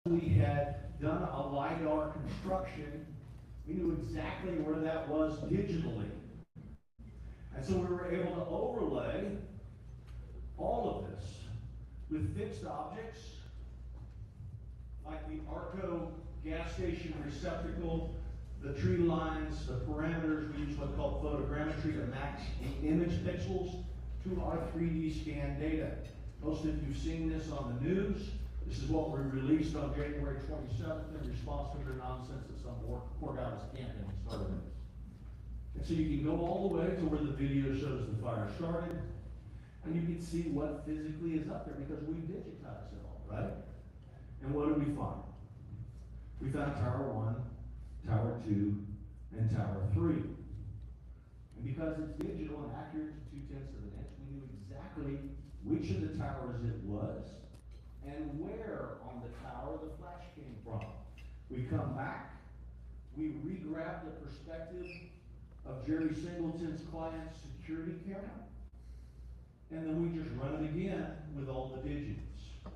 we had done a LiDAR construction, we knew exactly where that was digitally. And so we were able to overlay all of this with fixed objects, like the Arco gas station receptacle, the tree lines, the parameters. We use what's called photogrammetry to match the image pixels to our 3D scan data. Most of you have seen this on the news. This is what we released on January 27th in response to the nonsense that some poor guy was camping and started this. And so you can go all the way to where the video shows the fire started, and you can see what physically is up there because we digitized it all, right? And what did we find? We found Tower 1, Tower 2, and Tower 3. And because it's digital and accurate to 0.2 of an inch, we knew exactly which of the towers it was and where on the tower the flash came from. We come back, we re-grab the perspective of Jerry Singleton's client's security camera, and then we just run it again with all the digits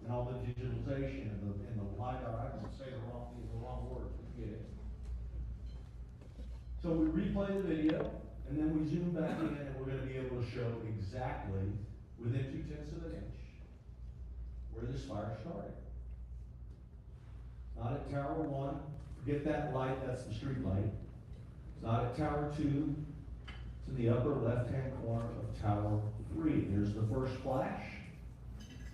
and all the digitalization and the LiDAR. I can say the wrong word, forget it. So we replay the video, and then we zoom back in, and we're going to be able to show exactly within 0.2 of an inch where this fire started. Not at Tower 1, forget that light, that's the street light. It's not at Tower 2, it's in the upper left-hand corner of Tower 3. There's the first flash.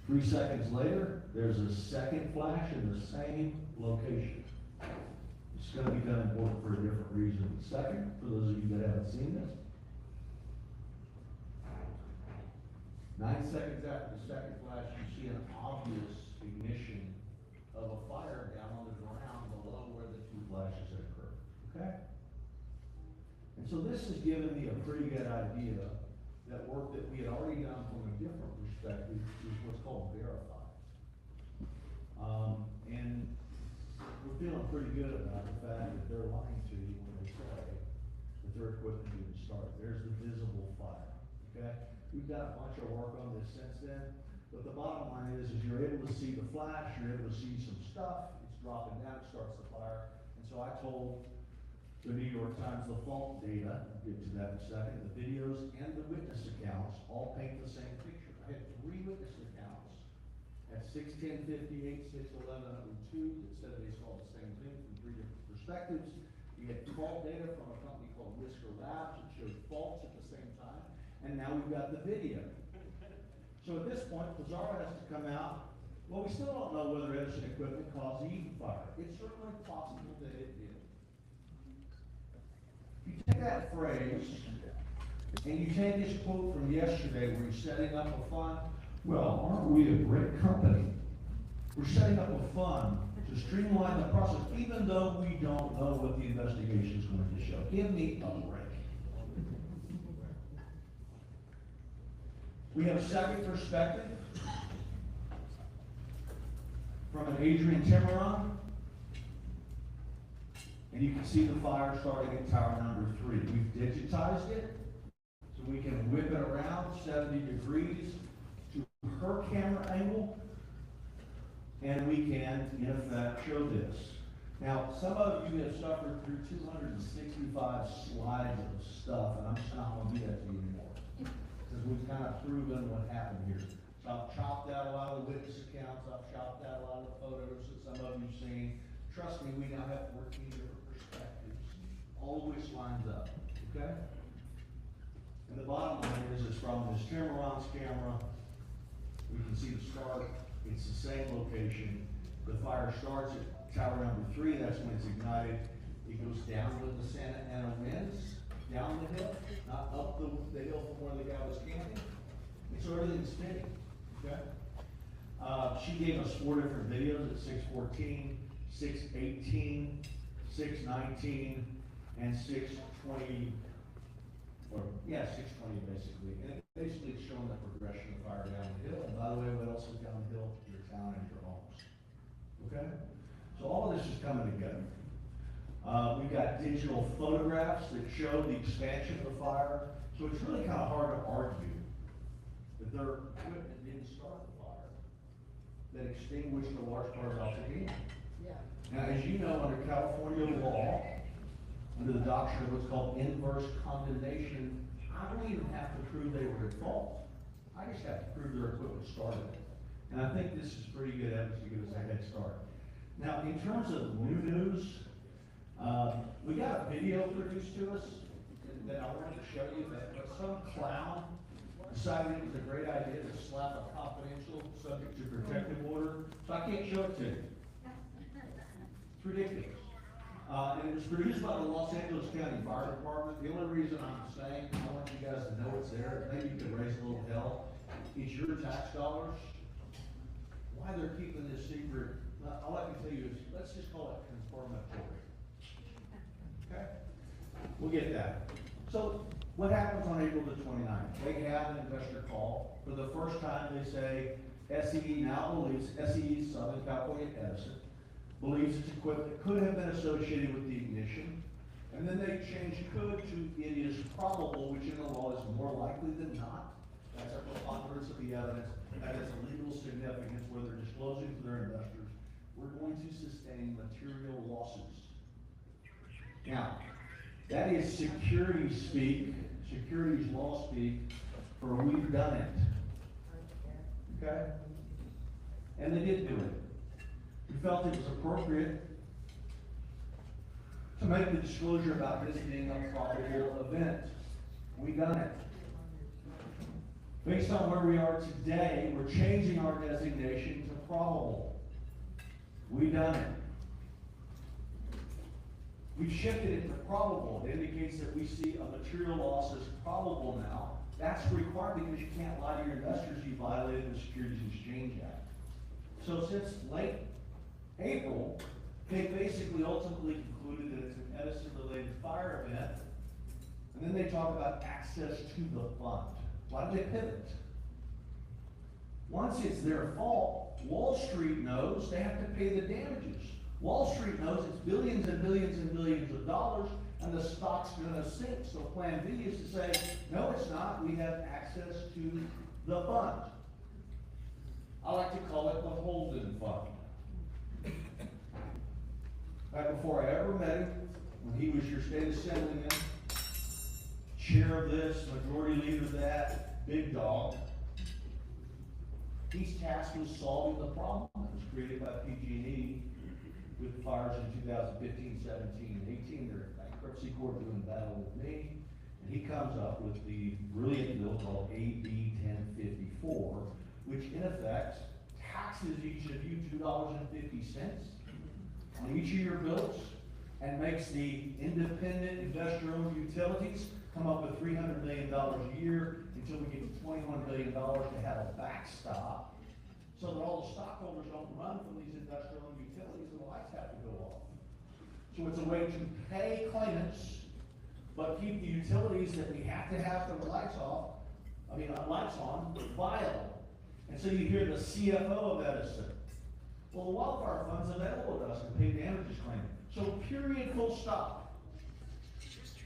3 seconds later, there's a second flash in the same location. It's going to be done important for a different reason. Second, for those of you that haven't seen this, 9 seconds after the second flash, you see an obvious ignition of a fire down on the ground below where the 2 flashes had occurred. Okay? And so this has given me a pretty good idea that work that we had already done from a different perspective is what's called verify. And we're feeling pretty good about the fact that they're lying to you when they say that their equipment didn't start. There's the visible fire. Okay? We've done a bunch of work on this since then, but the bottom line is you're able to see the flash, you're able to see some stuff, it's dropping down, it starts the fire. And so I told the New York Times the fault data, I'll get to that in a second, the videos and the witness accounts all paint the same picture. I had 3 witness accounts at 6:10:58, 6:11, and 2 that said they saw the same thing from 3 different perspectives. We had fault data from a company called Whisker Labs that showed faults at the same time. And now we've got the video. So at this point, Pizarro has to come out. Well, we still don't know whether Edison equipment caused the Eaton fire. It's certainly possible that it did. You take that phrase, and you take this quote from yesterday where he's setting up a fund. Well, aren't we a great company? We're setting up a fund to streamline the process, even though we don't know what the investigation is going to show. Give me a break. We have a second perspective from an Adrian Timeron, and you can see the fire starting at tower number 3. We've digitized it, so we can whip it around 70 degrees to her camera angle, and we can, in effect, show this. Now, some of you have suffered through 265 slides of stuff, and I'm just not going to do that to you anymore. Because we've kind of proven what happened here. So I've chopped out a lot of the witness accounts, I've chopped out a lot of the photos that some of you have seen. Trust me, we now have 14 different perspectives, all of which lines up, okay? And the bottom line is from this Timeron's camera, we can see the start, it's the same location. The fire starts at tower number 3, that's when it's ignited. It goes down with the Santa Ana winds, down the hill, not up the hill from where the guy was camping. And so everything's spinning, okay? She gave us 4 different videos at 6:14, 6:18, 6:19, and 6:20, 6:20 basically. And basically it's showing the progression of fire down the hill. And by the way, what else is down the hill? Your town and your homes, okay? So all of this is coming together. We've got digital photographs that show the expansion of the fire. So it's really kind of hard to argue that their equipment didn't start the fire that extinguished a large part of Altadena. Now, as you know, under California law, under the doctrine of what's called inverse condemnation, I don't even have to prove they were at fault. I just have to prove their equipment started it. And I think this is pretty good evidence to give us a head start. Now, in terms of new news, we got a video produced to us that I wanted to show you that some clown decided it was a great idea to slap a confidential subject to protective order. So I can't show it to you. It's ridiculous. And it was produced by the Los Angeles County Fire Department. The only reason I'm saying I want you guys to know it's there, maybe you could raise a little hell, it's your tax dollars. Why they're keeping this secret, all I can tell you is, let's just call it confirmatory. Okay? We'll get that. So, what happens on April the 29th? They have an investor call. For the first time, they say, SEE now believes, SEE, Southern California Edison, believes its equipment could have been associated with the ignition. And then they change could to it is probable, which in the law is more likely than not. That's a preponderance of the evidence. That has a legal significance where they're disclosing to their investors, we're going to sustain material losses. Now, that is securities speak, securities law speak, for we've done it. Okay? And they did do it. We felt it was appropriate to make the disclosure about this being a probable event. We done it. Based on where we are today, we're changing our designation to probable. We done it. We've shifted it to probable. It indicates that we see a material loss as probable now. That's required because you can't lie to your investors. You violated the Securities and Exchange Act. So since late April, they basically ultimately concluded that it's an Edison-related fire event, and then they talk about access to the fund. Why do they pivot? Once it's their fault, Wall Street knows they have to pay the damages. Wall Street knows it's billions and billions and billions of dollars, and the stock's going to sink. So plan B is to say, no, it's not. We have access to the fund. I like to call it the Holden Fund. Back before I ever met him, when he was your state assemblyman, chair of this, majority leader of that, big dog, he's tasked with solving the problem that was created by PG&E with fires in 2015, 17, and 18. They're in bankruptcy court doing battle with me, and he comes up with the brilliant bill called AB 1054, which in effect taxes each of you $2.50 on each of your bills and makes the independent investor-owned utilities come up with $300 million a year until we get to $21 billion to have a backstop so that all the stockholders don't run from these investor-owned utilities and the lights have to go off. So it's a way to pay claimants, but keep the utilities that we have to have for the lights off, lights on, viable. And so you hear the CFO of Edison. Well, the Wildfire Fund's available to us to pay damages claim. So period, full stop.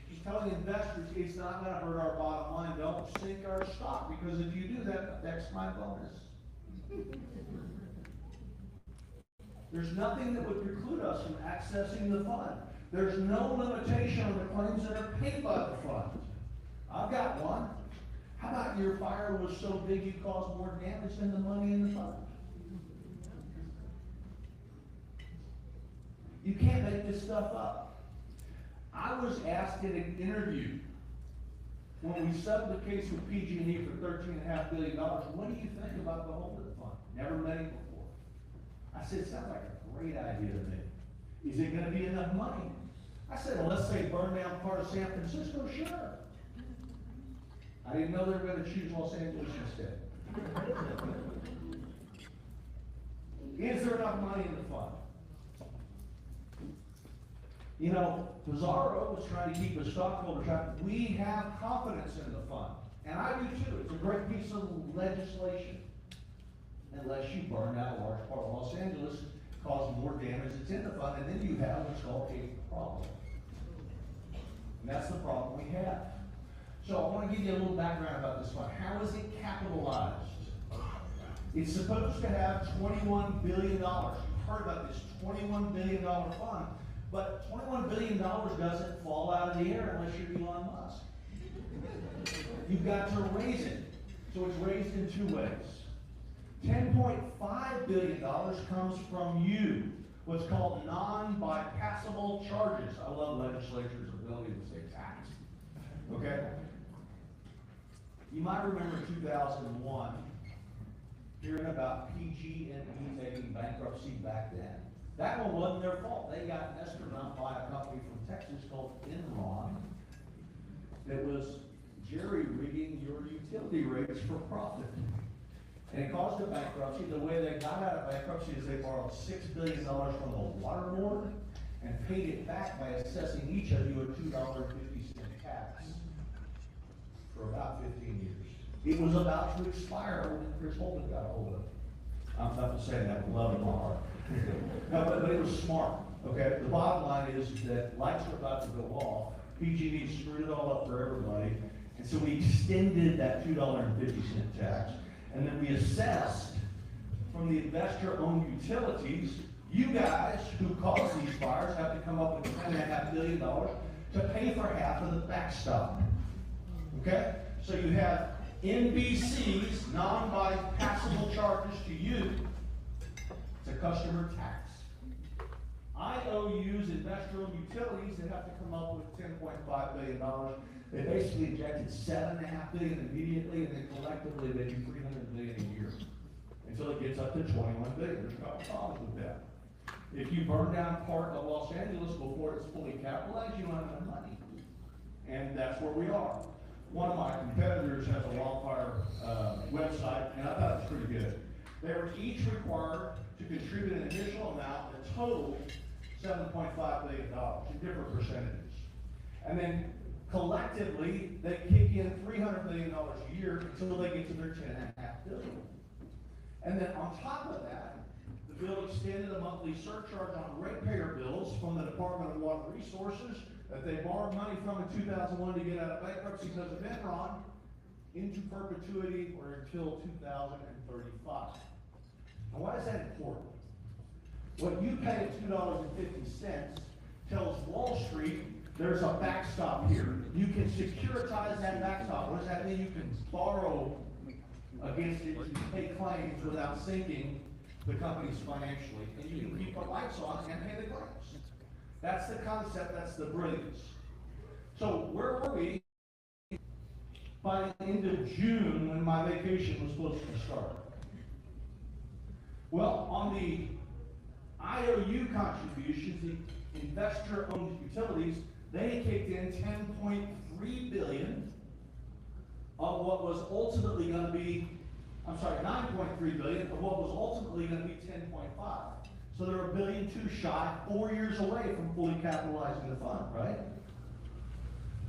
He's telling investors it's not going to hurt our bottom line. Don't sink our stock, because if you do that, that's my bonus. There's nothing that would preclude us from accessing the fund. There's no limitation on the claims that are paid by the fund. I've got one. How about your fire was so big you caused more damage than the money in the fund? You can't make this stuff up. I was asked in an interview when we settled the case with PG&E for $13.5 billion, what do you think about the Holden Fund? Never met him before. I said, sounds like a great idea to me. Is it going to be enough money? I said, unless they burn down part of San Francisco, sure. I didn't know they were going to choose Los Angeles instead. Is there enough money in the fund? You know, Pizarro was trying to keep his stockholders happy. We have confidence in the fund. And I do too. It's a great piece of legislation. Unless you burn down a large part of Los Angeles, cause more damage that's in the fund, and then you have what's called a problem. And that's the problem we have. So I want to give you a little background about this fund. How is it capitalized? It's supposed to have $21 billion. You've heard about this, $21 $21 billion fund. But $21 billion doesn't fall out of the air unless you're Elon Musk. You've got to raise it. So it's raised in two ways. $10.5 billion comes from you, what's called non-bypassable charges. I love legislature's ability to say tax. Okay? You might remember 2001, hearing about PG&E taking bankruptcy back then. That one wasn't their fault. They got messed around by a company from Texas called Enron that was jerry-rigging your utility rates for profit. And it caused a bankruptcy. The way they got out of bankruptcy is they borrowed $6 billion from the water board and paid it back by assessing each of you a $2.50 tax for about 15 years. It was about to expire when Chris Holden got a hold of it. I'm not saying that with love in my heart. No, but it was smart, okay? The bottom line is that lights are about to go off. PG&E screwed it all up for everybody. And so we extended that $2.50 tax. And then we assessed from the investor-owned utilities, you guys who caused these fires have to come up with $10.5 billion to pay for half of the backstop. Okay? So you have NBC's non-bypassable charges to you. It's a customer tax. IOU's investor-owned utilities that have to come up with $10.5 billion. They basically injected $7.5 billion immediately, and then collectively they do $300 billion a year until it gets up to $21 billion. There's no problems with that. If you burn down part of Los Angeles before it's fully capitalized, you don't have enough money, and that's where we are. One of my competitors has a Wildfire website, and I thought it was pretty good. They were each required to contribute an additional amount that totaled $7.5 billion in different percentages. And then collectively, they kick in $300 million a year until they get to their $10.5 billion. And then on top of that, the bill extended a monthly surcharge on ratepayer bills from the Department of Water Resources that they borrowed money from in 2001 to get out of bankruptcy because of Enron into perpetuity or until 2035. Now, why is that important? What you pay at $2.50 tells Wall Street there's a backstop here. You can securitize that backstop. What does that mean? You can borrow against it to pay claims without sinking the companies financially. And you can keep the lights on and pay the claims. That's the concept, that's the brilliance. So where were we by the end of June when my vacation was supposed to start? Well, on the IOU contributions, the investor-owned utilities, they kicked in $10.3 billion of what was ultimately going to be, $9.3 billion of what was ultimately going to be 10.5. So they're $1.2 billion shy, 4 years away from fully capitalizing the fund, right?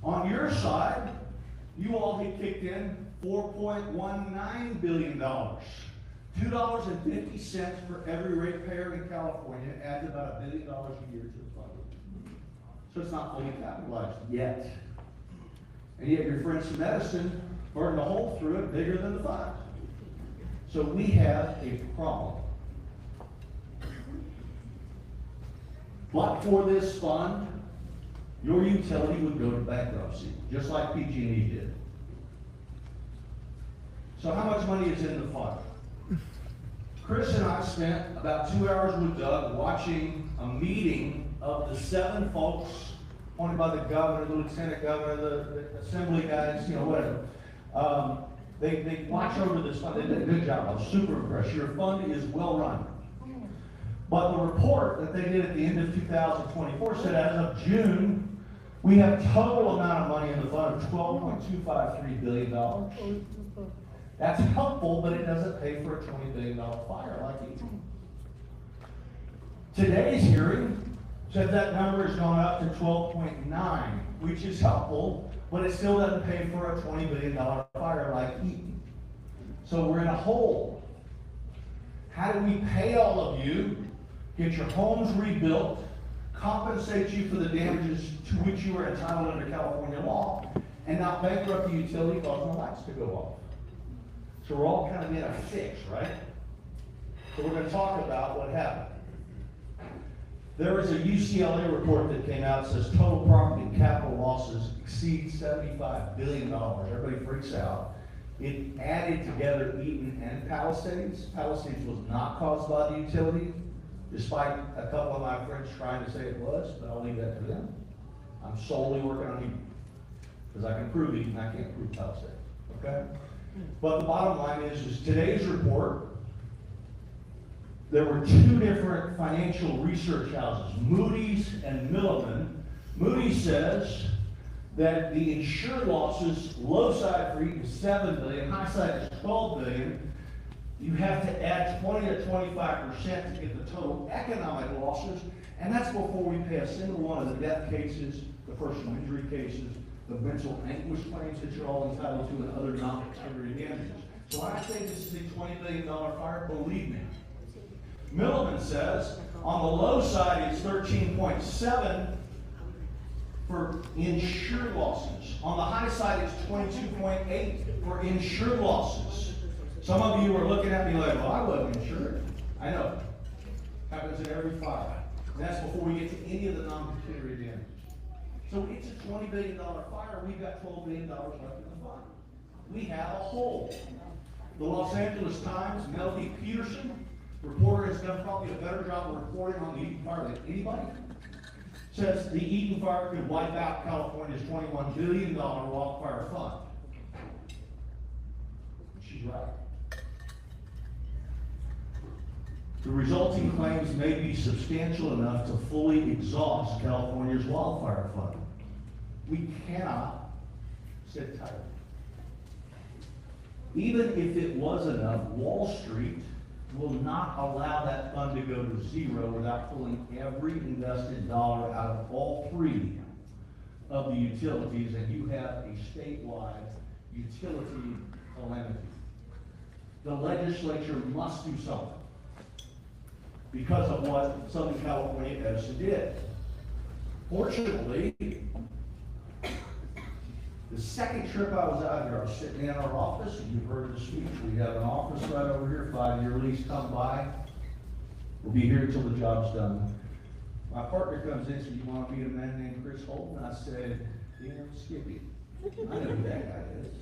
On your side, you all get kicked in $4.19 billion. $2.50 for every ratepayer in California adds about $1 billion a year to the fund. So it's not fully capitalized yet. And yet your friends from Edison burned a hole through it bigger than the fund. So we have a problem. But for this fund, your utility would go to bankruptcy, just like PG&E did. So how much money is in the fund? Chris and I spent about 2 hours with Doug watching a meeting of the 7 folks appointed by the governor, the lieutenant governor, the assembly guys, whatever. They watch over this fund. They did a good job. I was super impressed. Your fund is well run. But the report that they did at the end of 2024 said as of June, we have total amount of money in the fund of $12.253 billion. That's helpful, but it doesn't pay for a $20 billion fire like Eaton. Today's hearing said that number has gone up to 12.9, which is helpful, but it still doesn't pay for a $20 billion fire like Eaton. So we're in a hole. How do we pay all of you, get your homes rebuilt, compensate you for the damages to which you are entitled under California law, and not bankrupt the utility causing the lights to go off? So we're all kind of in a fix, right? So we're going to talk about what happened. There is a UCLA report that came out that says total property and capital losses exceed $75 billion. Everybody freaks out. It added together Eaton and Palisades. Palisades was not caused by the utility, despite a couple of my friends trying to say it was, but I'll leave that to them. I'm solely working on Eaton, because I can prove Eaton, I can't prove Palisades, okay? But the bottom line is today's report, there were two different financial research houses, Moody's and Milliman. Moody's says that the insured losses, low side for Eaton is $7 billion, high side is $12 billion. You have to add 20 to 25% to get the total economic losses, and that's before we pay a single one of the death cases, the personal injury cases, the mental anguish claims that you're all entitled to, and other non-pecuniary damages. So when I say this is a $20 billion fire, believe me. Milliman says on the low side it's 13.7 for insured losses. On the high side it's 22.8 for insured losses. Some of you are looking at me like, well, I wasn't insured. I know. Happens in every fire. And that's before we get to any of the non-pecuniary damages. So it's a $20 billion fire. We've got $12 billion left in the fund. We have a hole. The Los Angeles Times, Melody Peterson, reporter, has done probably a better job of reporting on the Eaton fire than anybody. Says the Eaton fire could wipe out California's $21 billion wildfire fund. She's right. The resulting claims may be substantial enough to fully exhaust California's wildfire fund. We cannot sit tight. Even if it was enough, Wall Street will not allow that fund to go to zero without pulling every invested dollar out of all three of the utilities, and you have a statewide utility calamity. The legislature must do something because of what Southern California Edison did. Fortunately, the second trip I was out here, I was sitting in our office, and you've heard the speech. We have an office right over here, 5-year lease, come by. We'll be here until the job's done. My partner comes in and says, you want to meet a man named Chris Holden? I said, Skippy. I know who that guy is.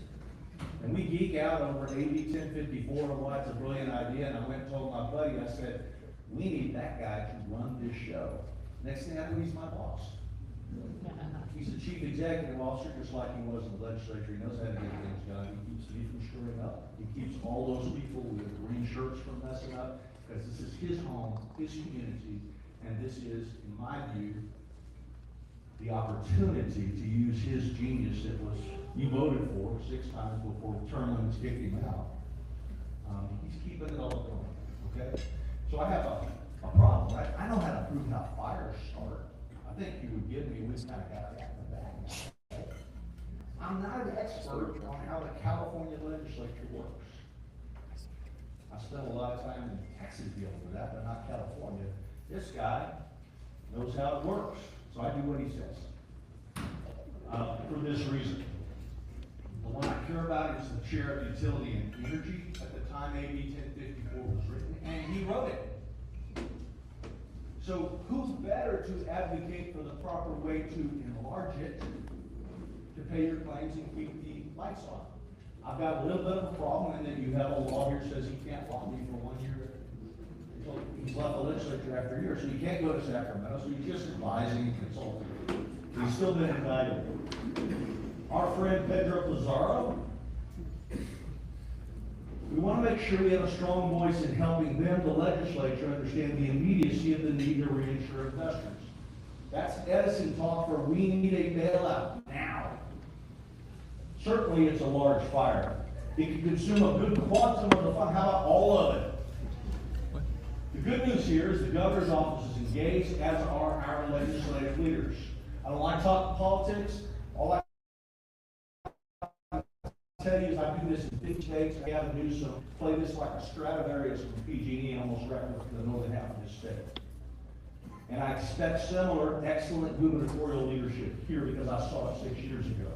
And we geek out over AB 1054 and why it's a brilliant idea, and I went and told my buddy, I said, we need that guy to run this show. Next thing I know, he's my boss. He's the chief executive officer, just like he was in the legislature. He knows how to get things done. He keeps me from screwing up. He keeps all those people with green shirts from messing up, because this is his home, his community, and this is, in my view, the opportunity to use his genius that was you voted for 6 times before term limits kicked him out. He's keeping it all going. Okay, so I have a problem. Right? I know how to prove how fires start. I think you would give me, we kind of got that in the back. I'm not an expert on how the California legislature works. I spent a lot of time in Texas dealing with that, but not California. This guy knows how it works, so I do what he says. For this reason. The one I care about is the chair of utility and energy. At the time AB 1054 was written, and he wrote it. So who's better to advocate for the proper way to enlarge it, to pay your claims and keep the lights on? I've got a little bit of a problem in that you have a law here that says he can't lobby for 1 year. He's left the legislature after a year, so he can't go to Sacramento, so he's just advising and consulting. He's still been invaluable. Our friend Pedro Pizarro, we want to make sure we have a strong voice in helping them, the legislature, understand the immediacy of the need to reinsure investors. That's Edison talk for we need a bailout now. Certainly it's a large fire. It can consume a good quantum of the fund. How about all of it? The good news here is the governor's office is engaged, as are our legislative leaders. I don't like talking politics. All I tell you is I do this in 50 states. I got to do some, play this like a Stradivarius from PG&E and almost represent the northern half of this state. And I expect similar excellent gubernatorial leadership here because I saw it 6 years ago.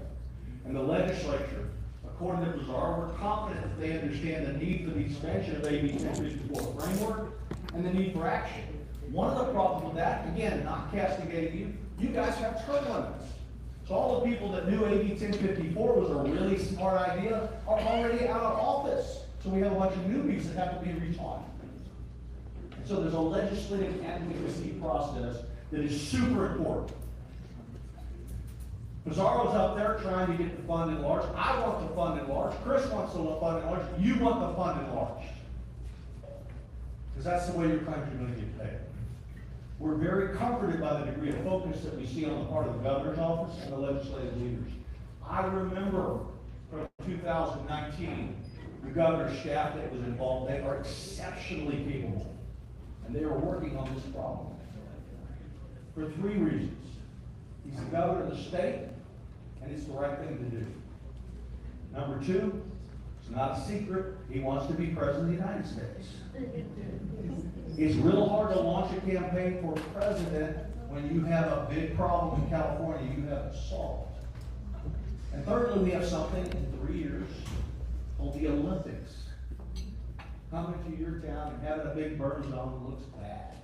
And the legislature, according to Bizarre, we're confident that they understand the need for the expansion of AB 1054 framework and the need for action. One of the problems with that, again, not castigating you, you guys have term limits. So all the people that knew AB 1054 was a really smart idea are already out of office. So we have a bunch of newbies that have to be retaught. And so there's a legislative advocacy process that is super important. Pizarro's up there trying to get the fund enlarged. I want the fund enlarged. Chris wants the fund enlarged. You want the fund enlarged. Because that's the way your country's going to get paid. We're very comforted by the degree of focus that we see on the part of the governor's office and the legislative leaders. I remember from 2019, the governor's staff that was involved, they are exceptionally capable. And they are working on this problem. For 3 reasons. He's the governor of the state, and it's the right thing to do. Number 2, it's not a secret, he wants to be president of the United States. It's real hard to launch a campaign for president when you have a big problem in California you haven't solved. And thirdly, we have something in 3 years called the Olympics. Coming to your town and having a big burn zone looks bad.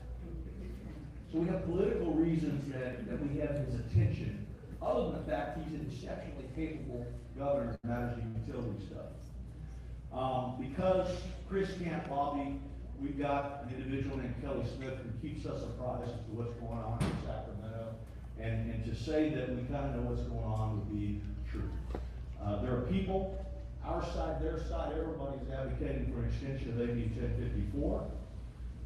So we have political reasons that we have his attention, other than the fact he's an exceptionally capable governor managing utility stuff. Because Chris can't lobby, we've got an individual named Kelly Smith who keeps us apprised as to what's going on in Sacramento. And to say that we kind of know what's going on would be true. There are people, our side, their side, everybody's advocating for an extension of AB 1054.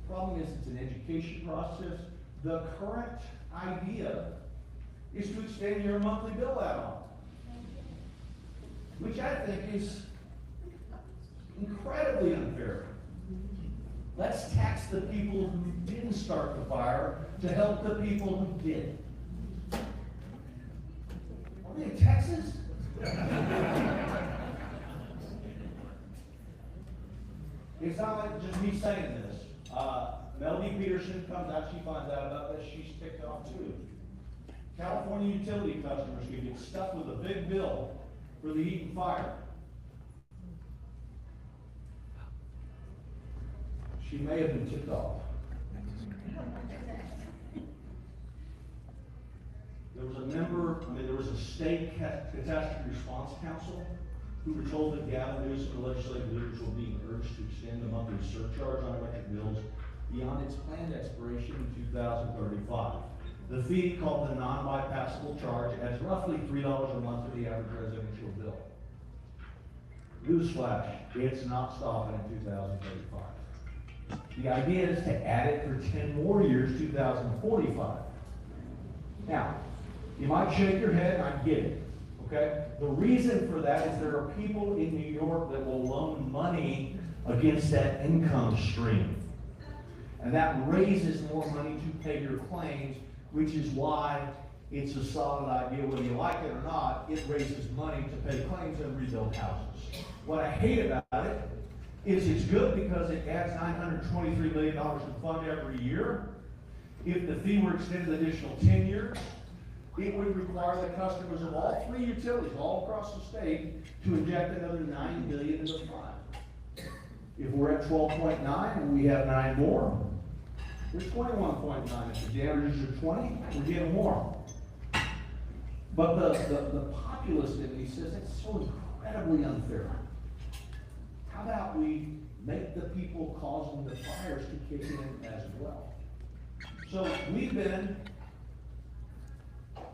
Problem is it's an education process. The current idea is to extend your monthly bill add-on, which I think is incredibly unfair. Let's tax the people who didn't start the fire to help the people who did. Are we in Texas? It's not like just me saying this. Melody Peterson comes out, she finds out about this, she's ticked off too. California utility customers can get stuck with a big bill for the Eaton fire. She may have been ticked off. There was a state catastrophe response council who were told that Gavin Newsom and the legislative leaders were being urged to extend the monthly surcharge on electric bills beyond its planned expiration in 2035. The fee, called the non-bypassable charge, adds roughly $3 a month to the average residential bill. Newsflash, it's not stopping in 2035. The idea is to add it for 10 more years, 2045. Now, you might shake your head, and I get it, okay? The reason for that is there are people in New York that will loan money against that income stream. And that raises more money to pay your claims, which is why it's a solid idea, whether you like it or not. It raises money to pay claims and rebuild houses. What I hate about it is it's good because it adds $923 million to fund every year. If the fee were extended an additional 10 years, it would require the customers of all 3 utilities all across the state to inject another $9 billion into the fund. If we're at 12.9 and we have 9 more, there's 21.9. If the damages are 20, we're getting more. But the populist in me says it's so incredibly unfair. How about we make the people causing the fires to kick in as well? So we've been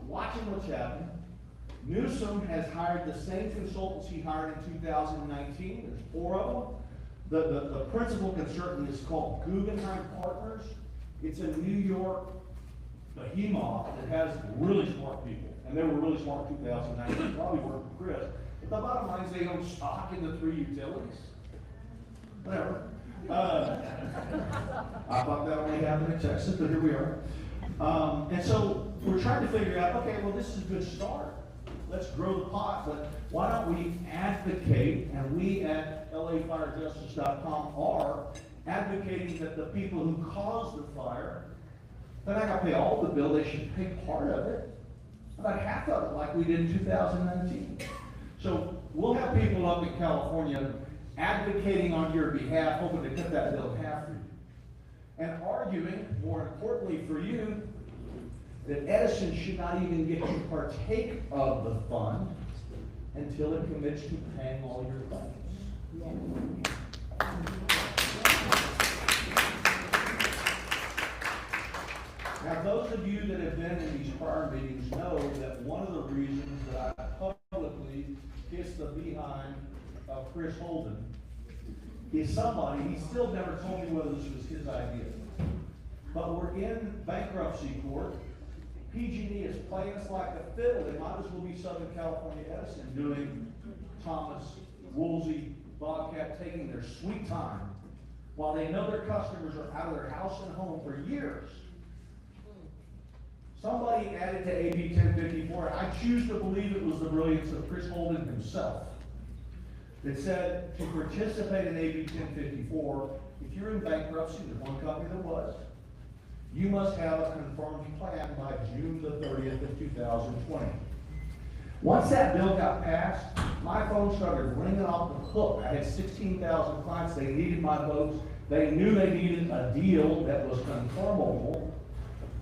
watching what's happening. Newsom has hired the same consultants he hired in 2019. There's 4 of them. The principal consultant is called Guggenheim Partners. It's a New York behemoth that has really smart people. And they were really smart in 2019. Probably worked with Chris. But the bottom line is they own stock in the 3 utilities. Whatever. I thought that only happened in Texas, but here we are. And so we're trying to figure out, okay, well, this is a good start. Let's grow the pot, but why don't we advocate, and we at LAFirejustice.com are advocating that the people who caused the fire, they're not going to pay all the bill, they should pay part of it, about half of it, like we did in 2019. So we'll have people up in California advocating on your behalf, hoping to cut that bill in half for you. and arguing, more importantly for you, that Edison should not even get to partake of the fund until it commits to paying all your claims. Now, those of you that have been in these prior meetings know that one of the reasons that I publicly kissed the behind of Chris Holden is somebody, he still never told me whether this was his idea. But we're in bankruptcy court. PG&E is playing us like a fiddle. They might as well be Southern California Edison doing Thomas, Woolsey, Bobcat, taking their sweet time while they know their customers are out of their house and home for years. Somebody added to AB 1054, I choose to believe it was the brilliance of Chris Holden himself, that said to participate in AB 1054, if you're in bankruptcy, there's one company that was, you must have a confirmed plan by June the 30th of 2020. Once that bill got passed, my phone started ringing off the hook. I had 16,000 clients. They needed my votes. They knew they needed a deal that was confirmable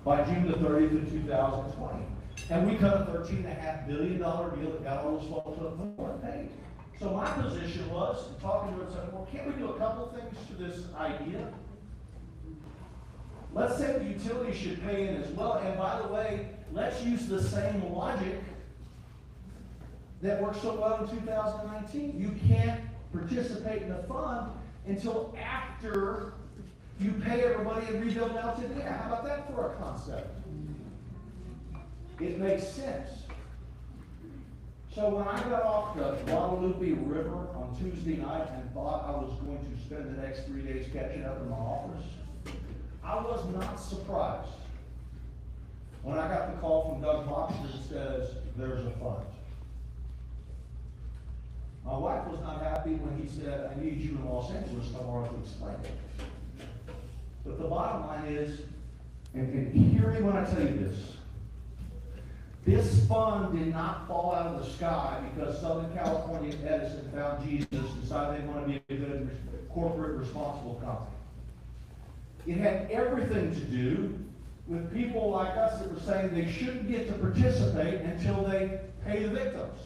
by June the 30th of 2020. And we cut a $13.5 billion deal that got all those folks up and paid. So my position was, talking to it, said, well, can't we do a couple things to this idea? Let's say the utility should pay in as well. And by the way, let's use the same logic that worked so well in 2019. You can't participate in the fund until after you pay everybody and rebuild out to the end. How about that for a concept? It makes sense. So when I got off the Guadalupe River on Tuesday night and thought I was going to spend the next 3 days catching up in my office, I was not surprised when I got the call from Doug Boxer that says, there's a fund. My wife was not happy when he said, I need you in Los Angeles tomorrow to explain it. But the bottom line is, and hear me when I tell you this fund did not fall out of the sky because Southern California Edison found Jesus and decided they want to be a good corporate responsible company. It had everything to do with people like us that were saying they shouldn't get to participate until they pay the victims.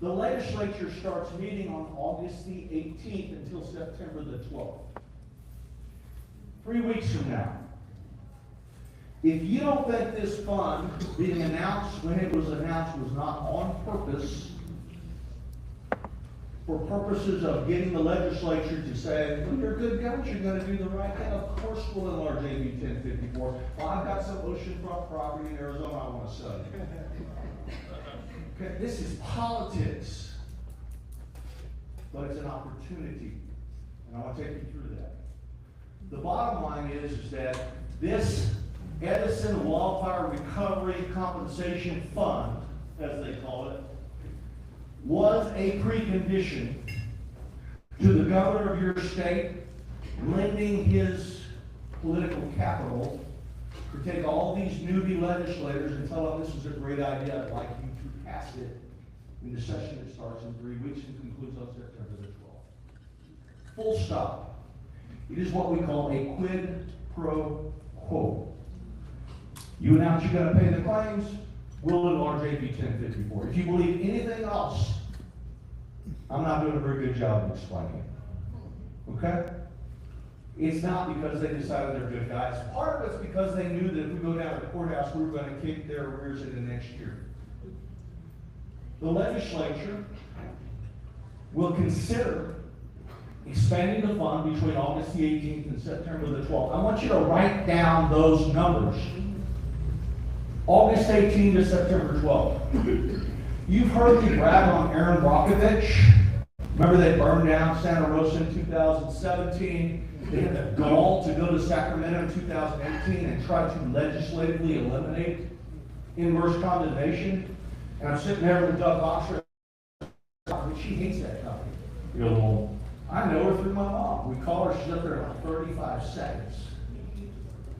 The legislature starts meeting on August the 18th until September the 12th. 3 weeks from now. If you don't think this fund being announced when it was announced was not on purpose, for purposes of getting the legislature to say, well, you're good guys, you're going to do the right thing, of course we'll enlarge AB 1054. Well, I've got some oceanfront property in Arizona I want to sell you. Okay, this is politics, but it's an opportunity, and I want to take you through that. The bottom line is that this Edison Wildfire Recovery Compensation Fund, as they call it, was a precondition to the governor of your state lending his political capital to take all these newbie legislators and tell them this is a great idea, I'd like you to pass it in the session that starts in 3 weeks and concludes on September the 12th. Full stop. It is what we call a quid pro quo. You announce you're going to pay the claims, we'll enlarge AB 1054. If you believe anything else, I'm not doing a very good job of explaining it. Okay? It's not because they decided they're good guys. Part of it's because they knew that if we go down to the courthouse, we were going to kick their rears into next year. The legislature will consider expanding the fund between August the 18th and September the 12th. I want you to write down those numbers. August 18th to September 12th. You've heard me brag on Aaron Brockovich. Remember they burned down Santa Rosa in 2017? They had the gall to go to Sacramento in 2018 and try to legislatively eliminate inverse condemnation. And I'm sitting there with Doug Boxer. She hates that company. You know, I know her through my mom. We call her, she's up there in like 35 seconds.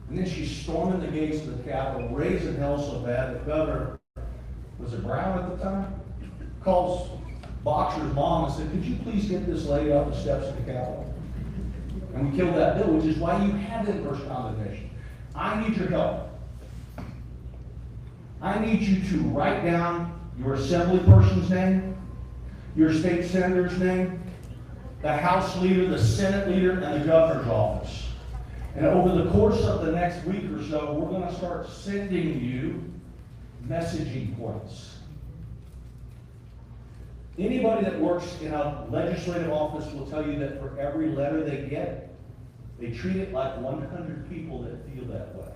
And then she's storming the gates of the Capitol, raising hell so bad, the governor, was it Brown at the time, calls Boxer's mom and said, could you please get this lady off the steps of the Capitol? And we killed that bill, which is why you have inverse condemnation. I need your help. I need you to write down your assembly person's name, your state senator's name, the House leader, the Senate leader, and the governor's office. And over the course of the next week or so, we're going to start sending you messaging points. Anybody that works in a legislative office will tell you that for every letter they get, they treat it like 100 people that feel that way.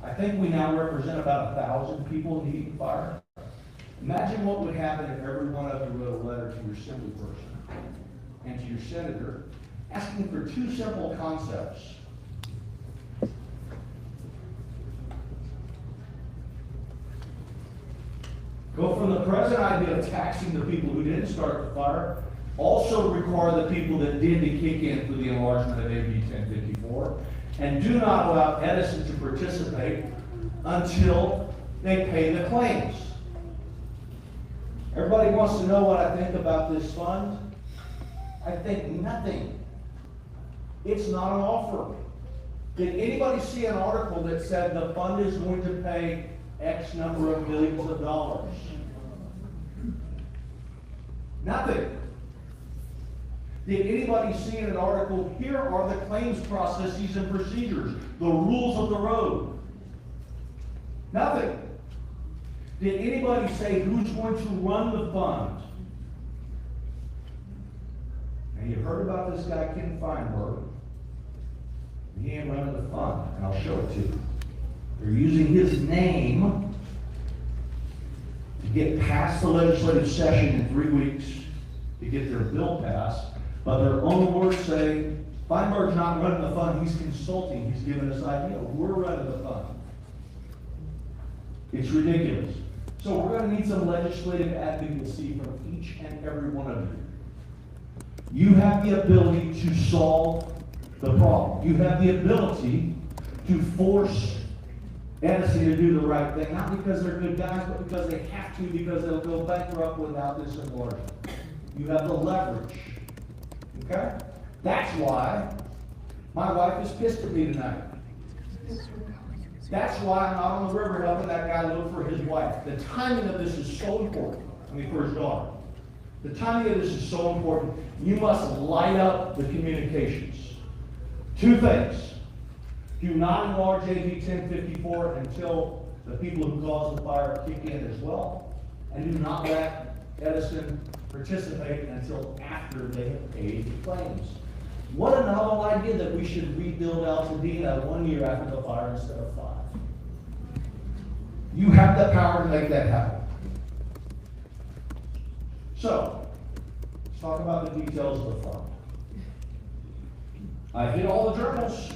I think we now represent about 1,000 people in the Eaton fire. Imagine what would happen if every one of you wrote a letter to your assembly person and to your senator asking for two simple concepts. Go from the present idea of taxing the people who didn't start the fire, also require the people that did to kick in through the enlargement of AB 1054, and do not allow Edison to participate until they pay the claims. Everybody wants to know what I think about this fund. I think nothing. It's not an offer. Did anybody see an article that said the fund is going to pay X number of billions of dollars? Nothing. Did anybody see in an article, here are the claims processes and procedures, the rules of the road? Nothing. Did anybody say who's going to run the fund? Now you've heard about this guy, Ken Feinberg. He ain't running the fund, and I'll show it to you. They're using his name to get past the legislative session in 3 weeks to get their bill passed, but their own words say, Feinberg's not running the fund, he's consulting, he's giving us ideas. We're running the fund. It's ridiculous. So we're going to need some legislative advocacy from each and every one of you. You have the ability to solve the problem. You have the ability to force Edison to do the right thing, not because they're good guys, but because they have to, because they'll go bankrupt without this enlargement. You have the leverage. Okay? That's why my wife is pissed at me tonight. That's why I'm out on the river helping that guy look for his wife. The timing of this is so important. For his daughter. The timing of this is so important. You must light up the communications. Two things. Do not enlarge AB 1054 until the people who caused the fire kick in as well. And do not let Edison participate until after they have paid the claims. What a novel idea that we should rebuild Altadena 1 year after the fire instead of 5. You have the power to make that happen. So, let's talk about the details of the fund. I hit all the journals.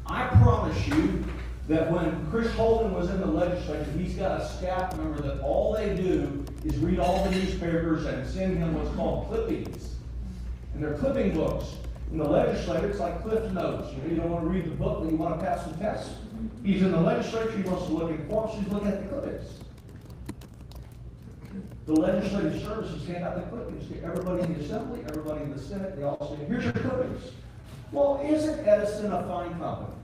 I promise you that when Chris Holden was in the legislature, he's got a staff member that all they do is read all the newspapers and send him what's called clippings. And they're clipping books. In the legislature, it's like Cliff Notes. You don't want to read the book, but you want to pass the test. He's in the legislature, he wants to look at forms, he's looking at the clippings. The legislative services hand out the clippings to everybody in the Assembly, everybody in the Senate. They all say, here's your clippings. Well, isn't Edison a fine company?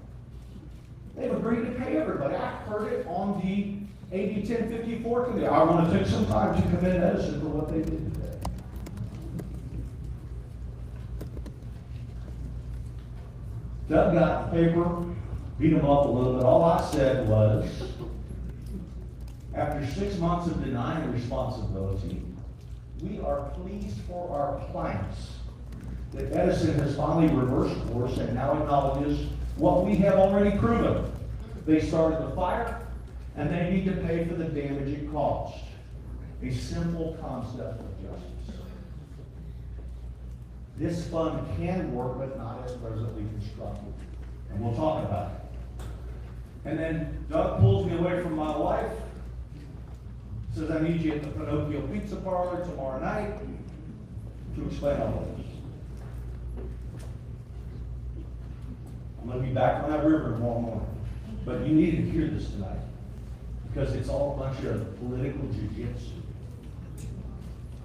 They've agreed to pay everybody. I heard it on the AB 1054 committee. I want to take some time to commend Edison for what they did today. Doug got the paper, beat him up a little bit. All I said was, after 6 months of denying responsibility, we are pleased for our clients that Edison has finally reversed course and now acknowledges what we have already proven. They started the fire, and they need to pay for the damage it caused. A simple concept of justice. This fund can work, but not as presently constructed. And we'll talk about it. And then Doug pulls me away from my wife, says, I need you at the Pinocchio Pizza Parlor tomorrow night to explain all of this. I'm going to be back on that river tomorrow morning. But you need to hear this tonight, because it's all a bunch of political jiu-jitsu.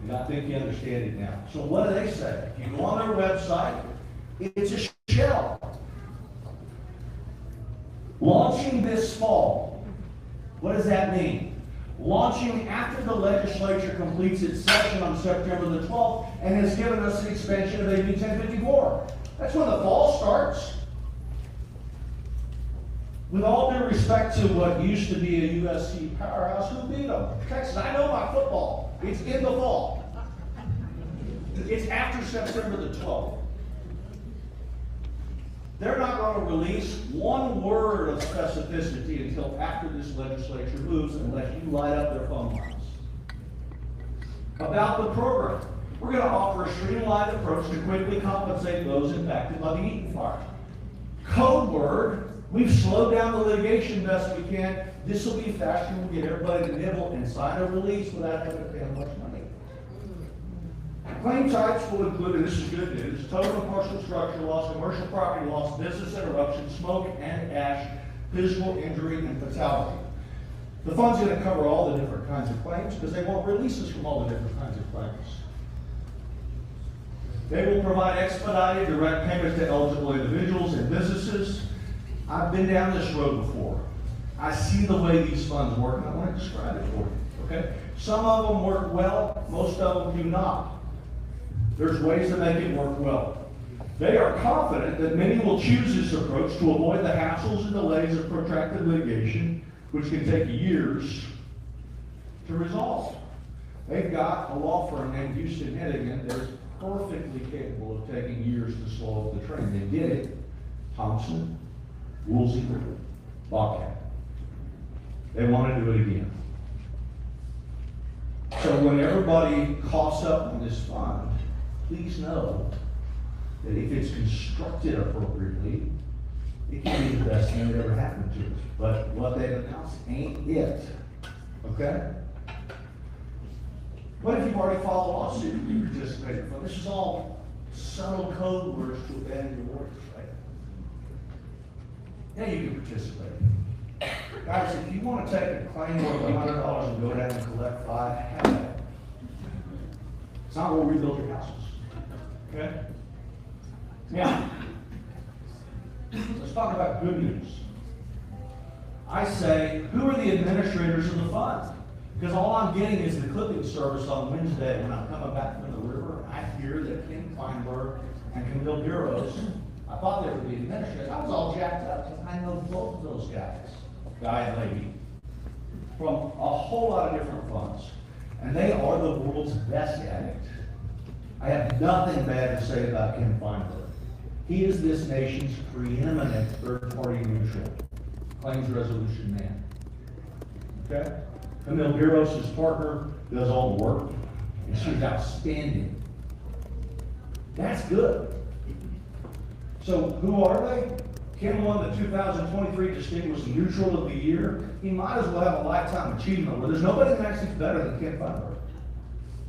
And I think you understand it now. So what do they say? If you go on their website, It's a shell. Launching this fall, what does that mean? Launching after the legislature completes its session on September the 12th and has given us an expansion of AB 1054. That's when the fall starts. With all due respect to what used to be a USC powerhouse, who beat them? Texas. I know my football. It's in the fall. It's after September the 12th. They're not going to release one word of specificity until after this legislature moves, unless you light up their phone lines. About the program, we're going to offer a streamlined approach to quickly compensate those impacted by the Eaton fire. Code word, we've slowed down the litigation best we can. This will be faster. We'll get everybody to nibble and sign a release without having to pay much money. Claim types will include, and this is good news, total and partial structure loss, commercial property loss, business interruption, smoke and ash, physical injury, and fatality. The fund's going to cover all the different kinds of claims because they want releases from all the different kinds of claims. They will provide expedited direct payments to eligible individuals and businesses. I've been down this road before. I see the way these funds work, and I want to describe it for you, okay? Some of them work well, most of them do not. There's ways to make it work well. They are confident that many will choose this approach to avoid the hassles and delays of protracted litigation, which can take years to resolve. They've got a law firm named Houston Hennigan that is perfectly capable of taking years to slow up the train. They did it. Thompson, Woolsey, Bobcat. They want to do it again. So when everybody coughs up on this fund, please know that if it's constructed appropriately, it can be the best thing that ever happened to us. But what they've announced ain't it. Okay? What if you've already filed a lawsuit and you participated from? This is all subtle code words to abandon your words, right? Yeah, you can participate. Guys, if you want to take a claim worth $100 and go down and collect $5, have that. It's not where we build your houses. Okay? Now, let's talk about good news. I say, who are the administrators of the fund? Because all I'm getting is the clipping service on Wednesday when I'm coming back from the river. I hear that Ken Feinberg and Camille Bureaus, I thought they would be administrators. I was all jacked up because I know both of those guys, guy and lady, from a whole lot of different funds. And they are the world's best at it. I have nothing bad to say about Ken Feinberg. He is this nation's preeminent third-party neutral claims resolution man. Okay? Camille Bureaus, his partner, does all the work, and she's outstanding. That's good. So who are they? Ken won the 2023 Distinguished Neutral of the Year. He might as well have a lifetime achievement where there's nobody in Mexico better than Ken Feinberg.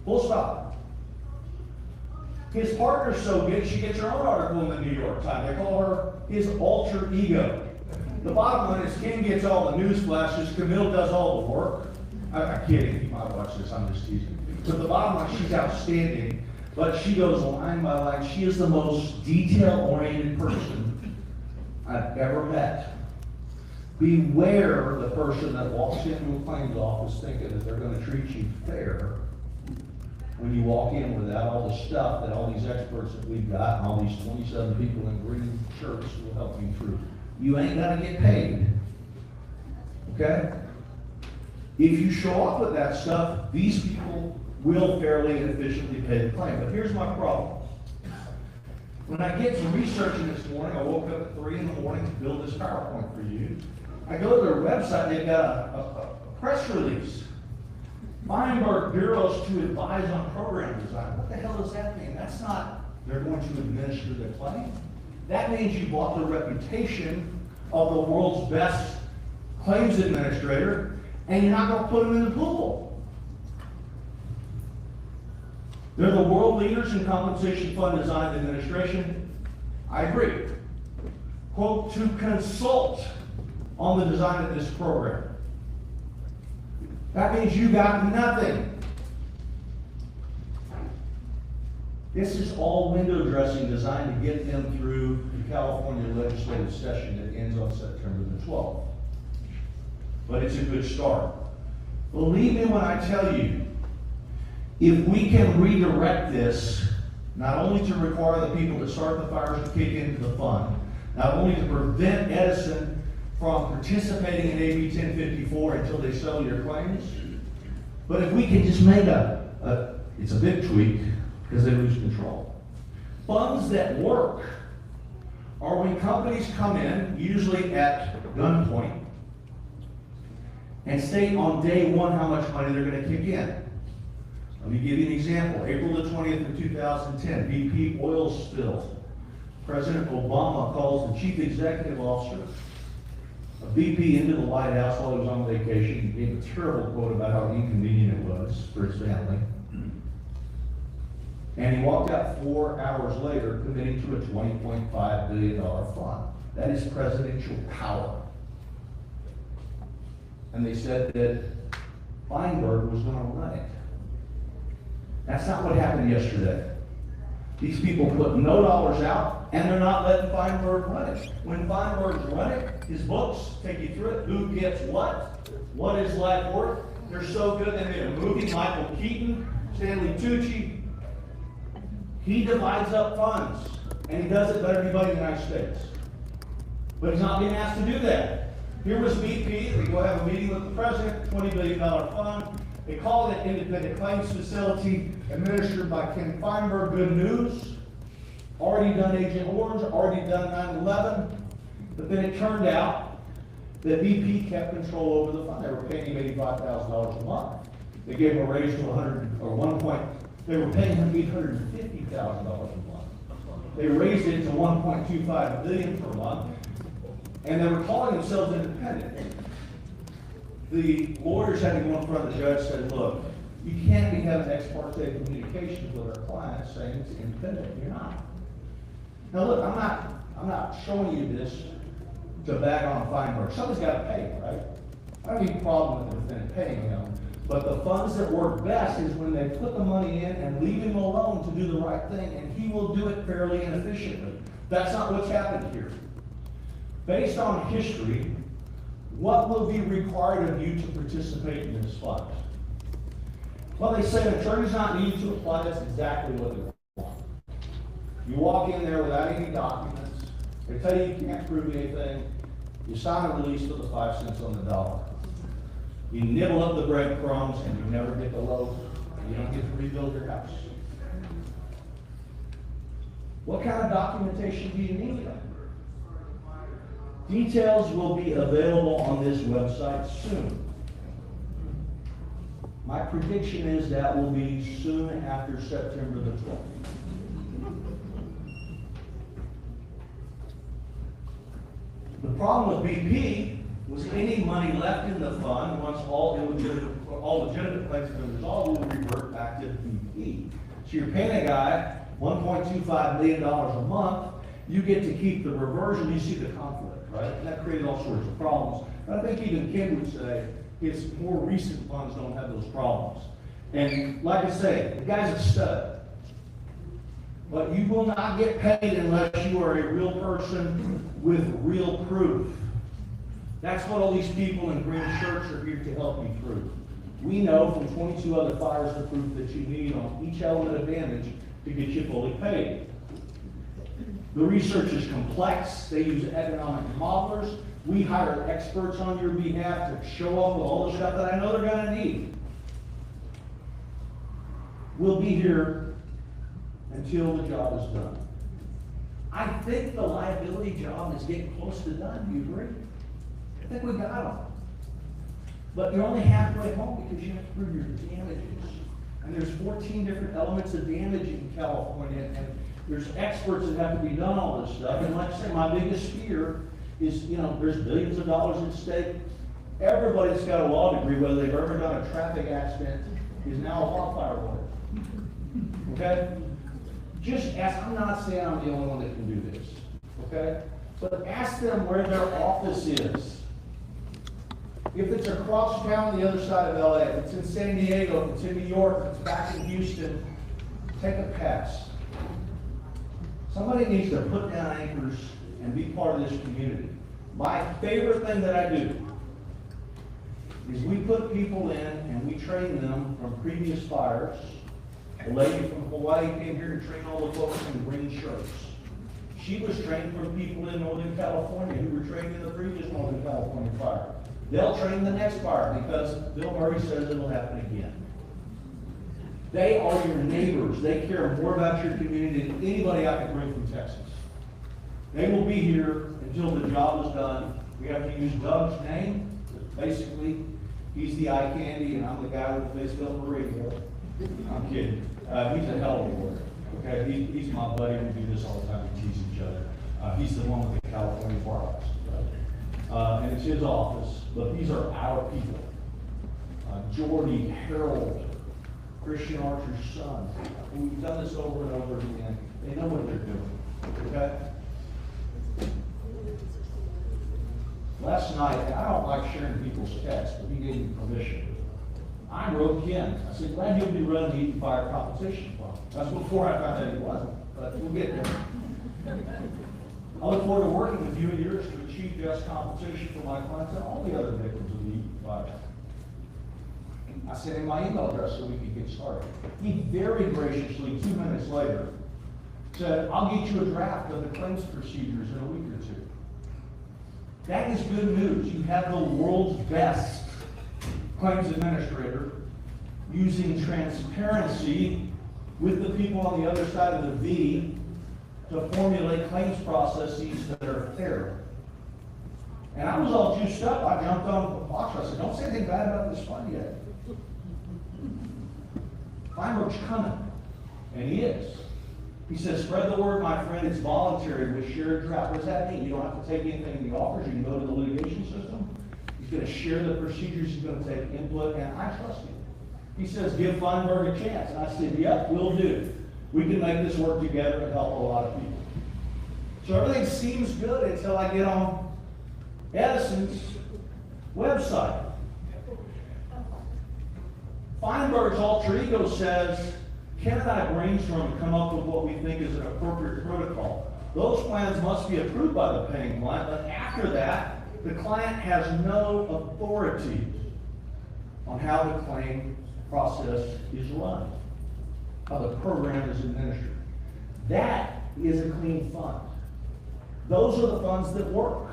Full stop. His partner's so good, she gets her own article in the New York Times. They call her his alter ego. The bottom line is Ken gets all the news flashes, Camille does all the work. I'm kidding, you might watch this, I'm just teasing. But the bottom line, she's outstanding, but she goes line by line. She is the most detail-oriented person I've ever met. Beware the person that walks into a claims office thinking that they're going to treat you fair when you walk in without all the stuff that all these experts that we've got and all these 27 people in green shirts will help you through. You ain't going to get paid. Okay? If you show up with that stuff, these people will fairly and efficiently pay the claim. But here's my problem. When I get to researching this morning, I woke up at 3 in the morning to build this PowerPoint for you. I go to their website, they've got a press release. Feinberg Bureaus to advise on program design. What the hell does that mean? That's not they're going to administer the claim. That means you bought the reputation of the world's best claims administrator, and you're not going to put them in the pool. They're the world leaders in compensation fund design and administration. I agree. Quote, to consult on the design of this program. That means you got nothing. This is all window dressing designed to get them through the California legislative session that ends on September the 12th. But it's a good start. Believe me when I tell you, if we can redirect this, not only to require the people that start the fires to kick into the fund, not only to prevent Edison from participating in AB 1054 until they settle your claims, but if we can just make it's a big tweak, because they lose control. Funds that work are when companies come in, usually at gunpoint, and state on day one how much money they're going to kick in. Let me give you an example. April the 20th of 2010, BP oil spill. President Obama calls the chief executive officer of BP into the White House while he was on vacation. He gave a terrible quote about how inconvenient it was for his family. And he walked out 4 hours later committing to a $20.5 billion fund. That is presidential power. And they said that Feinberg was going to run it. That's not what happened yesterday. These people put no dollars out, and they're not letting Feinberg run it. When Feinberg's run it, his books take you through it. Who gets what is life worth? They're so good. They made a movie, Michael Keaton, Stanley Tucci. He divides up funds, and he does it better than anybody in the United States. But he's not being asked to do that. Here was BP. We go have a meeting with the president, $20 billion fund. They called it Independent Claims Facility, administered by Ken Feinberg. Good news. Already done Agent Orange, already done 9/11. But then it turned out that BP kept control over the fund. They were paying him $85,000 a month. They gave him a raise to they were paying him $850,000 a month. They raised it to $1.25 billion per month, and they were calling themselves independent. The lawyers had to go in front of the judge and said, look, you can't be having ex parte communications with our clients saying it's independent. You're not. Now look, I'm not showing you this to bag on Feinberg. Somebody's got to pay, right? I don't have any problem with the defendant paying him. But the funds that work best is when they put the money in and leave him alone to do the right thing, and he will do it fairly and efficiently. That's not what's happened here. Based on history, what will be required of you to participate in this fund? Well, they say an attorney's not needed to apply. That's exactly what they want. You walk in there without any documents. They tell you you can't prove anything. You sign a release for the 5 cents on the dollar. You nibble up the breadcrumbs and you never get the loaf. You don't get to rebuild your house. What kind of documentation do you need? Details will be available on this website soon. My prediction is that will be soon after September the 12th. The problem with BP was any money left in the fund, once all legitimate claims have been resolved, will revert back to BP. So you're paying a guy $1.25 million a month, you get to keep the reversion, you see the conflict, right? And that created all sorts of problems. But I think even Ken would say his more recent funds don't have those problems. And like I say, the guy's a stud. But you will not get paid unless you are a real person with real proof. That's what all these people in green shirts are here to help you through. We know from 22 other fires the proof that you need on each element of damage to get you fully paid. The research is complex. They use economic modelers. We hire experts on your behalf to show up with all the stuff that I know they're going to need. We'll be here until the job is done. I think the liability job is getting close to done. Do you agree? I think we got them. But you're only halfway home because you have to prove your damages. And there's 14 different elements of damage in California, and there's experts that have to be done all this stuff. And like I say, my biggest fear is, there's billions of dollars at stake. Everybody that's got a law degree, whether they've ever done a traffic accident, is now a wildfire lawyer. Okay? Just ask, I'm not saying I'm the only one that can do this. Okay? But ask them where their office is. If it's across town on the other side of LA, if it's in San Diego, if it's in New York, if it's back in Houston, take a pass. Somebody needs to put down anchors and be part of this community. My favorite thing that I do is we put people in and we train them from previous fires. A lady from Hawaii came here to train all the folks in green shirts. She was trained from people in Northern California who were trained in the previous Northern California fire. They'll train the next fire because Bill Murray says it'll happen again. They are your neighbors. They care more about your community than anybody I could bring from Texas. They will be here until the job is done. We have to use Doug's name. Basically, he's the eye candy, and I'm the guy with the face built on the radio. I'm kidding. He's a hell of a warrior. Okay, he's my buddy. We do this all the time. We tease each other. He's the one with the California bar license, and it's his office. But these are our people. Jordy, Harold, Christian Archer's son. We've done this over and over again. They know what they're doing. Okay. Last night, and I don't like sharing people's texts, but he gave me permission. I wrote Ken. I said, glad you'll be running the Eaton Fire Compensation Fund. That's before I found out he wasn't, but we'll get there. I look forward to working with you and yours to achieve just compensation for my clients and all the other victims of the Eaton Fire. I sent him my email address so we could get started. He very graciously, 2 minutes later, said, I'll get you a draft of the claims procedures in a week or two. That is good news. You have the world's best claims administrator using transparency with the people on the other side of the V to formulate claims processes that are fair. And I was all juiced up. I jumped on the box. I said, don't say anything bad about this fund yet. Feinberg's coming. And he is. He says, spread the word, my friend. It's voluntary with shared draft. What does that mean? You don't have to take anything he offers. You can go to the litigation system. He's going to share the procedures. He's going to take input, and I trust him. He says, give Feinberg a chance. And I said, yep, we'll do. We can make this work together and help a lot of people. So everything seems good until I get on Edison's website. Feinberg's alter ego says, Ken and I brainstorm to come up with what we think is an appropriate protocol. Those plans must be approved by the paying client, but after that, the client has no authority on how the claim process is run, how the program is administered. That is a clean fund. Those are the funds that work.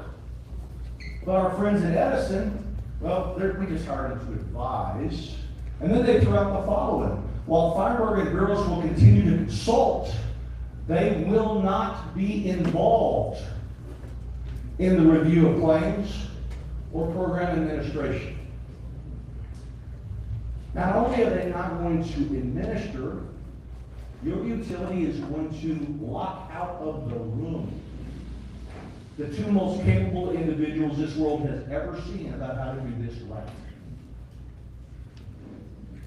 But our friends at Edison, well, we just hired them to advise, and then they threw out the following. While Feinberg and Burroughs will continue to consult, they will not be involved in the review of claims or program administration. Not only are they not going to administer, your utility is going to lock out of the room the two most capable individuals this world has ever seen about how to do this right.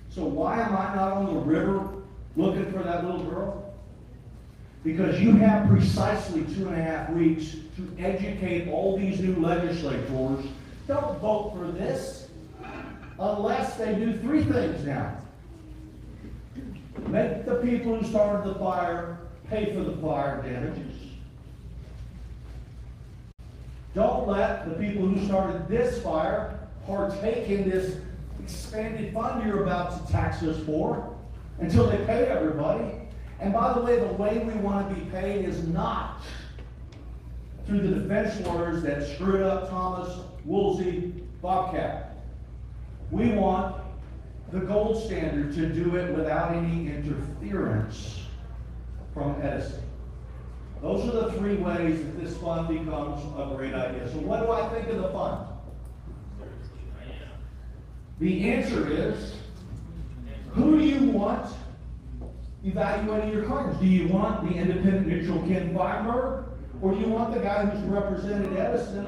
So why am I not on the river looking for that little girl? Because you have precisely 2.5 weeks to educate all these new legislators. Don't vote for this unless they do 3 things now. Make the people who started the fire pay for the fire damages. Don't let the people who started this fire partake in this expanded fund you're about to tax us for until they pay everybody. And by the way we want to be paid is not through the defense lawyers that screwed up Thomas, Woolsey, Bobcat. We want the gold standard to do it without any interference from Edison. Those are the 3 ways that this fund becomes a great idea. So what do I think of the fund? The answer is, who do you want evaluating your claims? Do you want the independent neutral Ken Feinberg, or do you want the guy who's represented Edison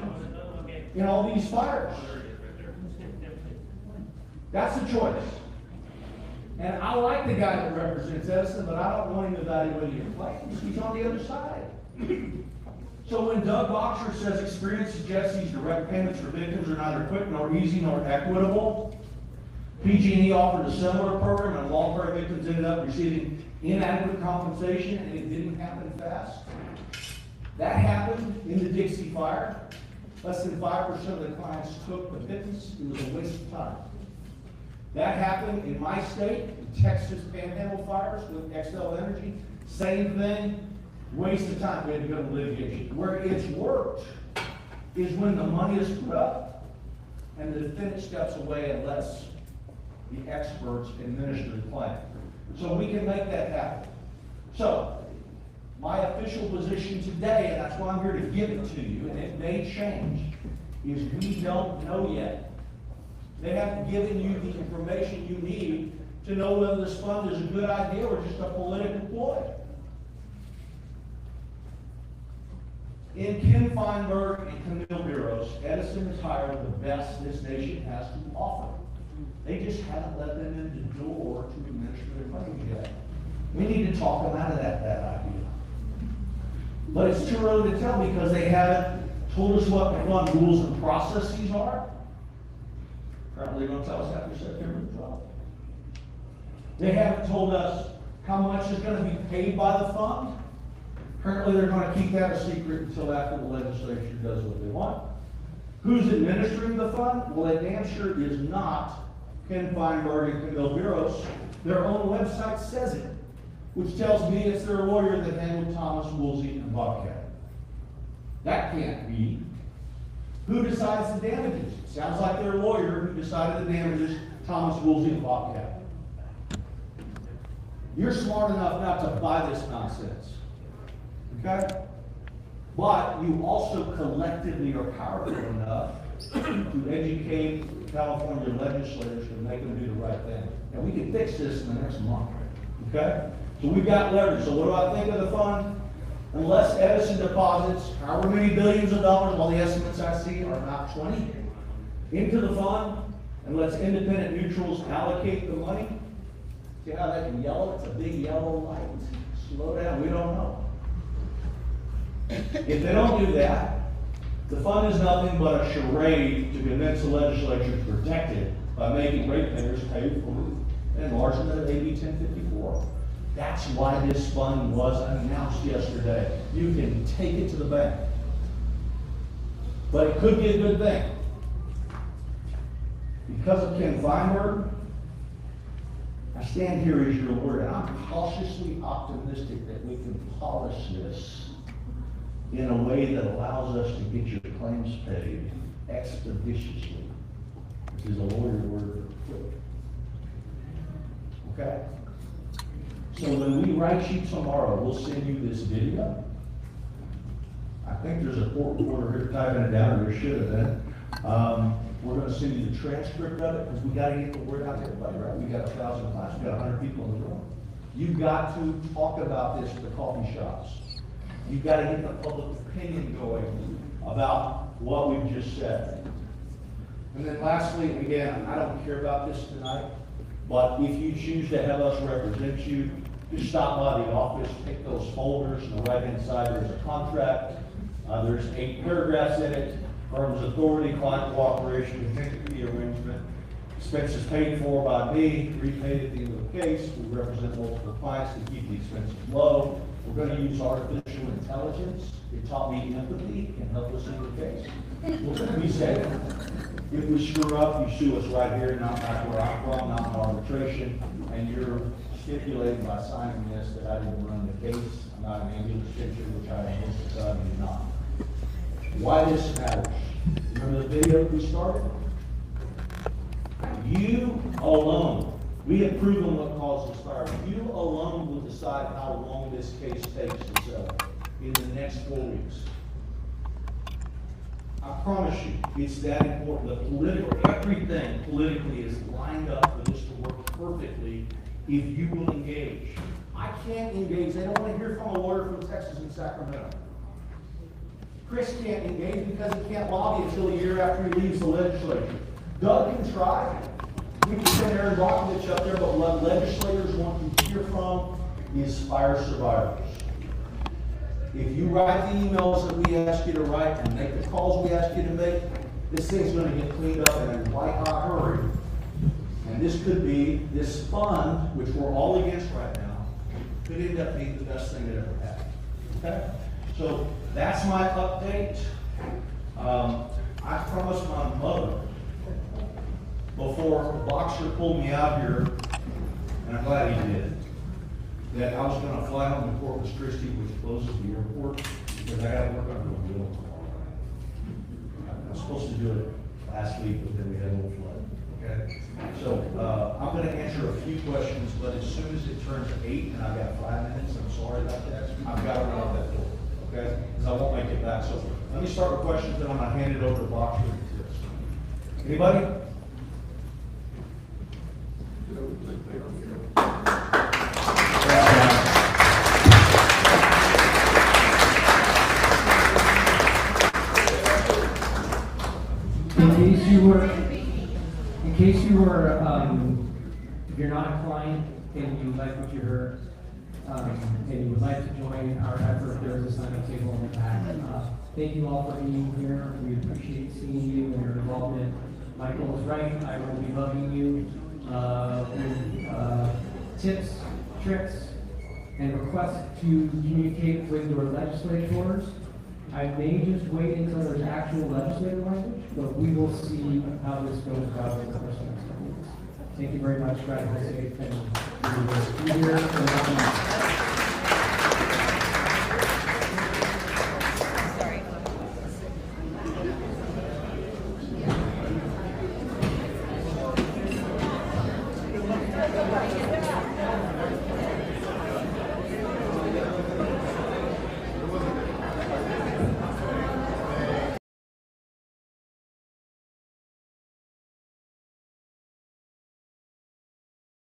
in all these fires? That's the choice. And I like the guy that represents Edison, but I don't want him evaluating your claims. He's on the other side. So when Doug Boxer says experience suggests these direct payments for victims are neither quick nor easy nor equitable, PG&E offered a similar program, and Wildfire victims ended up receiving inadequate compensation, and it didn't happen fast. That happened in the Dixie Fire. Less than 5% of the clients took the pittance. It was a waste of time. That happened in my state, the Texas Panhandle fires with XL Energy. Same thing, waste of time. We had to go to litigation. Where it's worked is when the money is put up and the defendant steps away and lets the experts administer the claim. So we can make that happen. So, my official position today, and that's why I'm here to give it to you, and it may change, is we don't know yet. They haven't given you the information you need to know whether this fund is a good idea or just a political ploy. In Ken Feinberg and Camille Bureaus, Edison has hired the best this nation has to offer. They just haven't let them in the door to administer their claims yet. We need to talk them out of that idea. But it's too early to tell because they haven't told us what the fund rules and processes are. Apparently they're going to tell us after September 12th. They haven't told us how much is going to be paid by the fund. Apparently they're going to keep that a secret until after the legislature does what they want. Who's administering the fund? Well, it damn sure is not Ken Feinberg and Camille Bureaus. Their own website says it, which tells me it's their lawyer that handled Thomas, Woolsey, and Bobcat. That can't be. Who decides the damages? Sounds like their lawyer who decided the damages, Thomas, Woolsey, and Bobcat. You're smart enough not to buy this nonsense. Okay? But you also collectively are powerful enough to educate the California legislators to make them do the right thing. And we can fix this in the next month. Okay? So we've got leverage. So what do I think of the fund? Unless Edison deposits however many billions of dollars, all the estimates I see are about 20, into the fund, and lets independent neutrals allocate the money. See how that can yellow? It's a big yellow light. Slow down, we don't know. If they don't do that, the fund is nothing but a charade to convince the legislature to protect it by making ratepayers pay for enlargement of AB 1054. That's why this fund was announced yesterday. You can take it to the bank. But it could be a good thing. Because of Ken Feinberg, I stand here as your lawyer, and I'm cautiously optimistic that we can polish this in a way that allows us to get your claims paid expeditiously, which is a lawyer word for quick. Okay? So when we write you tomorrow, we'll send you this video. I think there's a court reporter here typing it down, or there should have been. We're going to send you the transcript of it because we got to get the word out to everybody, right? We got 1,000 clients, we got 100 people in the room. You've got to talk about this at the coffee shops. You've got to get the public opinion going about what we've just said. And then lastly, again, I don't care about this tonight, but if you choose to have us represent you, just stop by the office, take those folders, on the right-hand side there's a contract. There's 8 paragraphs in it. Firm's authority, client cooperation, contingency fee arrangement, expenses paid for by me, repaid at the end of the case. We represent multiple clients to keep the expenses low. We're going to use artificial intelligence. It taught me empathy and help us in the case. We're going to be safe. If we screw up, you sue us right here, not back where I'm from, not in arbitration, and you're stipulating by signing this that I didn't run the case. I'm not an ambulance pitcher, which I am not. Why this matters? Remember the video we started? You alone, we have proven what caused this fire. You alone will decide how long this case takes to settle in the next 4 weeks. I promise you, it's that important. Everything politically is lined up for this to work perfectly if you will engage. I can't engage. They don't want to hear from a lawyer from Texas and Sacramento. Chris can't engage because he can't lobby until a year after he leaves the legislature. Doug can try. We can send Aaron Brockovich up there, but what legislators want to hear from is fire survivors. If you write the emails that we ask you to write and make the calls we ask you to make, this thing's going to get cleaned up in a white hot hurry. And this could be, this fund, which we're all against right now, could end up being the best thing that ever happened. Okay? So that's my update. I promised my mother before Boxer pulled me out here, and I'm glad he did, that I was going to fly home to Corpus Christi, which closes the airport, because I got to work on the wheel tomorrow. I was supposed to do it last week, but then we had a little flood. Okay? So I'm going to answer a few questions, but as soon as it turns 8 and I've got 5 minutes, I'm sorry about that, I've got to run out that door. Okay? Because I won't make it back. So let me start with questions, then I'm going to hand it over to Boxer. Anybody? In case you were, if you're not a client and you like what you heard, and you would like to join our effort, there is a sign-up table on the back. Thank you all for being here. We appreciate seeing you and your involvement. Michael is right. I will be loving you with tips, tricks, and requests to communicate with your legislators. I may just wait until there's actual legislative language, but we will see how this goes about in the course of the next couple weeks. Thank you very much. Drive safe and be here.